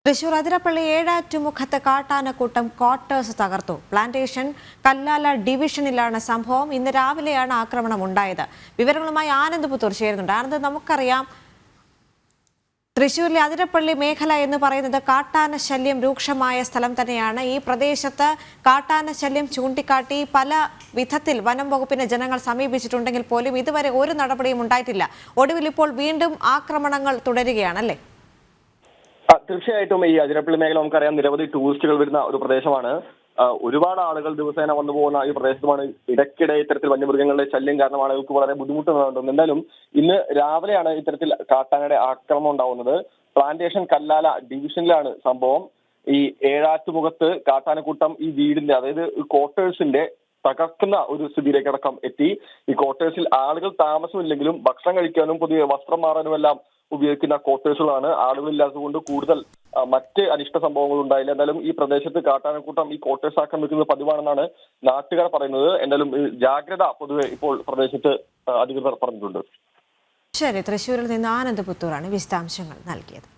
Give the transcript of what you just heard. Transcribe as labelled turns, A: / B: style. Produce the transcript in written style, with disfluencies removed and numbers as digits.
A: Thrissur Athirappilly ഏഴാറ്റുമുഖത്ത് കാട്ടാനക്കൂട്ടം quarters തകർത്തു. Plantation Kallala ഡിവിഷനിലാണ് സംഭവം. ഇന്ന് രാവിലെയാണ് ആക്രമണം ഉണ്ടായത്. വിവരങ്ങളുമായി ആനന്ദ് പുത്തൂർ ചേരുന്നുണ്ട്. ആനന്ദ്, നമുക്കറിയാം തൃശൂരിലെ അതിരപ്പള്ളി മേഖല എന്ന് പറയുന്നത് കാട്ടാന ശല്യം രൂക്ഷമായ സ്ഥലം തന്നെയാണ്. ഈ പ്രദേശത്ത് കാട്ടാന ശല്യം ചൂണ്ടിക്കാട്ടി പല വിധത്തിൽ വനം വകുപ്പിനെ ജനങ്ങൾ സമീപിച്ചിട്ടുണ്ടെങ്കിൽ പോലും ഇതുവരെ ഒരു നടപടിയും ഉണ്ടായിട്ടില്ല. ഒടുവിൽ ഇപ്പോൾ വീണ്ടും ആക്രമണങ്ങൾ തുടരുകയാണല്ലേ?
B: തീർച്ചയായിട്ടും ഈ അതിരപ്പള്ളി മേഖല നമുക്കറിയാം നിരവധി ടൂറിസ്റ്റുകൾ വരുന്ന ഒരു പ്രദേശമാണ്. ഒരുപാട് ആളുകൾ ദിവസേന വന്നു പോകുന്ന ഈ പ്രദേശത്തുമാണ് ഇടയ്ക്കിടെ ഇത്തരത്തിൽ വന്യമൃഗങ്ങളുടെ ശല്യം കാരണം ആളുകൾക്ക് വളരെ ബുദ്ധിമുട്ടുന്നുണ്ട്. എന്തായാലും ഇന്ന് രാവിലെയാണ് ഇത്തരത്തിൽ കാട്ടാനയുടെ ആക്രമണം ഉണ്ടാവുന്നത്. പ്ലാന്റേഷൻ കല്ലാല ഡിവിഷനിലാണ് സംഭവം. ഈ ഏഴാറ്റുമുഖത്ത് കാട്ടാനക്കൂട്ടം ഈ വീടിന്റെ, അതായത് ക്വാർട്ടേഴ്സിന്റെ തകർക്കുന്ന ഒരു സ്ഥിതിയിലേക്കടക്കം എത്തി. ഈ ക്വാർട്ടേഴ്സിൽ ആളുകൾ താമസമില്ലെങ്കിലും ഭക്ഷണം കഴിക്കാനും പൊതുവെ വസ്ത്രം മാറാനും എല്ലാം ഉപയോഗിക്കുന്ന ക്വാർട്ടേഴ്സുകളാണ്. ആളുകളില്ലാത്തതുകൊണ്ട് കൂടുതൽ മറ്റ് അനിഷ്ട സംഭവങ്ങൾ ഉണ്ടായില്ല. എന്തായാലും ഈ പ്രദേശത്ത് കാട്ടാനക്കൂട്ടം ഈ ക്വാർട്ടേഴ്സ് ആക്രമിക്കുന്നത് പതിവാണെന്നാണ് നാട്ടുകാർ പറയുന്നത്. എന്തായാലും ജാഗ്രത പൊതുവെ ഇപ്പോൾ പ്രദേശത്ത് അധികൃതർ പറഞ്ഞിട്ടുണ്ട്.
A: ശരി, തൃശ്ശൂരിൽ നിന്ന് ആനന്ദ് പുത്തൂറാണ് വിശദാംശങ്ങൾ നൽകിയത്.